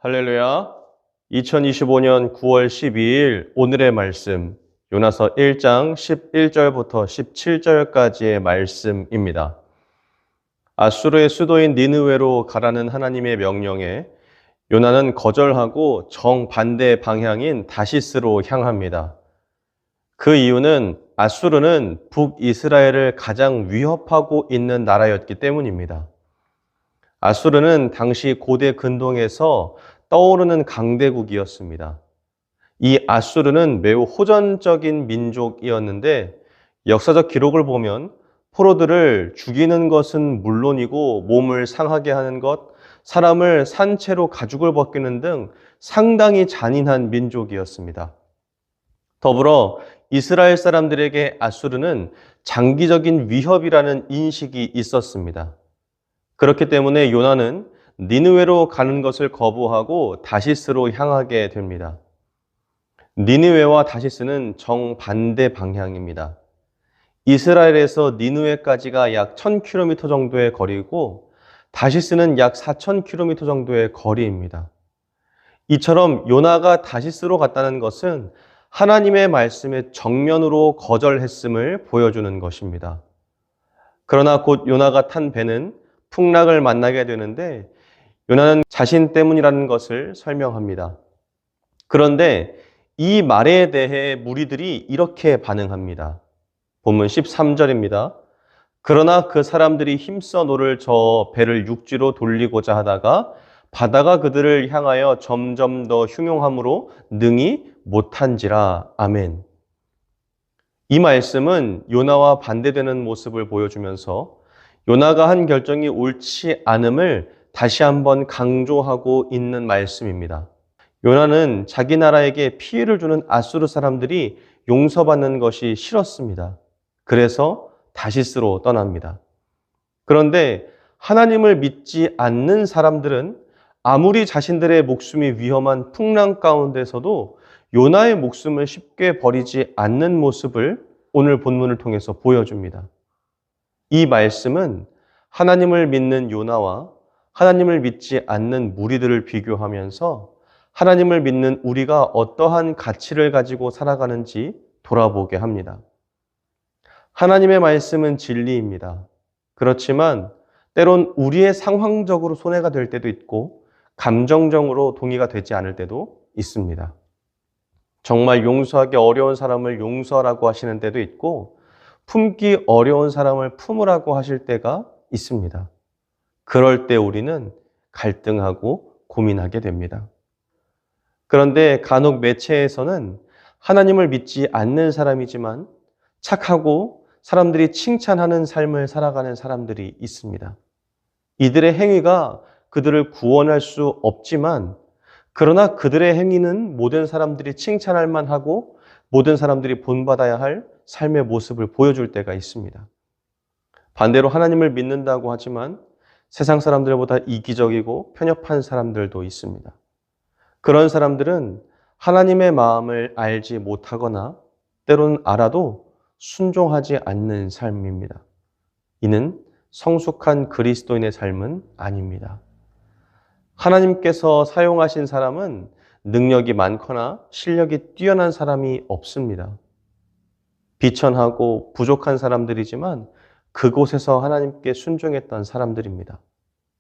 할렐루야. 2025년 9월 12일 오늘의 말씀 요나서 1장 11절부터 17절까지의 말씀입니다. 아수르의 수도인 니느웨로 가라는 하나님의 명령에 요나는 거절하고 정반대 방향인 다시스로 향합니다. 그 이유는 아수르는 북이스라엘을 가장 위협하고 있는 나라였기 때문입니다. 아수르는 당시 고대 근동에서 떠오르는 강대국이었습니다. 이 아수르는 매우 호전적인 민족이었는데 역사적 기록을 보면 포로들을 죽이는 것은 물론이고 몸을 상하게 하는 것, 사람을 산채로 가죽을 벗기는 등 상당히 잔인한 민족이었습니다. 더불어 이스라엘 사람들에게 아수르는 장기적인 위협이라는 인식이 있었습니다. 그렇기 때문에 요나는 니느웨로 가는 것을 거부하고 다시스로 향하게 됩니다. 니느웨와 다시스는 정반대 방향입니다. 이스라엘에서 니느웨까지가 약 1000km 정도의 거리고 다시스는 약 4000km 정도의 거리입니다. 이처럼 요나가 다시스로 갔다는 것은 하나님의 말씀에 정면으로 거절했음을 보여주는 것입니다. 그러나 곧 요나가 탄 배는 풍랑을 만나게 되는데 요나는 자신 때문이라는 것을 설명합니다. 그런데 이 말에 대해 무리들이 이렇게 반응합니다. 본문 13절입니다. 그러나 그 사람들이 힘써 노를 저어 배를 육지로 돌리고자 하다가 바다가 그들을 향하여 점점 더 흉용함으로 능히 못한지라. 아멘. 이 말씀은 요나와 반대되는 모습을 보여주면서 요나가 한 결정이 옳지 않음을 다시 한번 강조하고 있는 말씀입니다. 요나는 자기 나라에게 피해를 주는 아수르 사람들이 용서받는 것이 싫었습니다. 그래서 다시스로 떠납니다. 그런데 하나님을 믿지 않는 사람들은 아무리 자신들의 목숨이 위험한 풍랑 가운데서도 요나의 목숨을 쉽게 버리지 않는 모습을 오늘 본문을 통해서 보여줍니다. 이 말씀은 하나님을 믿는 요나와 하나님을 믿지 않는 무리들을 비교하면서 하나님을 믿는 우리가 어떠한 가치를 가지고 살아가는지 돌아보게 합니다. 하나님의 말씀은 진리입니다. 그렇지만 때론 우리의 상황적으로 손해가 될 때도 있고 감정적으로 동의가 되지 않을 때도 있습니다. 정말 용서하기 어려운 사람을 용서하라고 하시는 때도 있고 품기 어려운 사람을 품으라고 하실 때가 있습니다. 그럴 때 우리는 갈등하고 고민하게 됩니다. 그런데 간혹 매체에서는 하나님을 믿지 않는 사람이지만 착하고 사람들이 칭찬하는 삶을 살아가는 사람들이 있습니다. 이들의 행위가 그들을 구원할 수 없지만 그러나 그들의 행위는 모든 사람들이 칭찬할 만하고 모든 사람들이 본받아야 할 삶의 모습을 보여줄 때가 있습니다. 반대로 하나님을 믿는다고 하지만 세상 사람들보다 이기적이고 편협한 사람들도 있습니다. 그런 사람들은 하나님의 마음을 알지 못하거나 때로는 알아도 순종하지 않는 삶입니다. 이는 성숙한 그리스도인의 삶은 아닙니다. 하나님께서 사용하신 사람은 능력이 많거나 실력이 뛰어난 사람이 없습니다. 비천하고 부족한 사람들이지만 그곳에서 하나님께 순종했던 사람들입니다.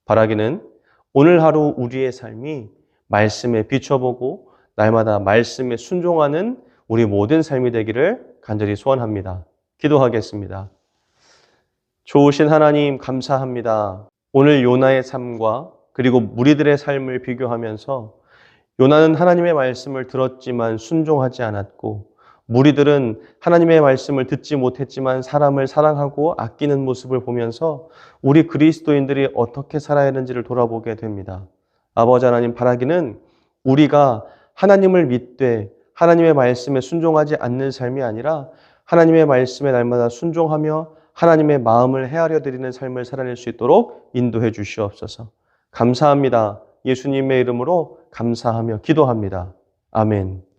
바라기는 오늘 하루 우리의 삶이 말씀에 비춰보고 날마다 말씀에 순종하는 우리 모든 삶이 되기를 간절히 소원합니다. 기도하겠습니다. 좋으신 하나님 감사합니다. 오늘 요나의 삶과 그리고 무리들의 삶을 비교하면서 요나는 하나님의 말씀을 들었지만 순종하지 않았고 무리들은 하나님의 말씀을 듣지 못했지만 사람을 사랑하고 아끼는 모습을 보면서 우리 그리스도인들이 어떻게 살아야 하는지를 돌아보게 됩니다. 아버지 하나님 바라기는 우리가 하나님을 믿되 하나님의 말씀에 순종하지 않는 삶이 아니라 하나님의 말씀에 날마다 순종하며 하나님의 마음을 헤아려 드리는 삶을 살아낼 수 있도록 인도해 주시옵소서. 감사합니다. 예수님의 이름으로 감사하며 기도합니다. 아멘.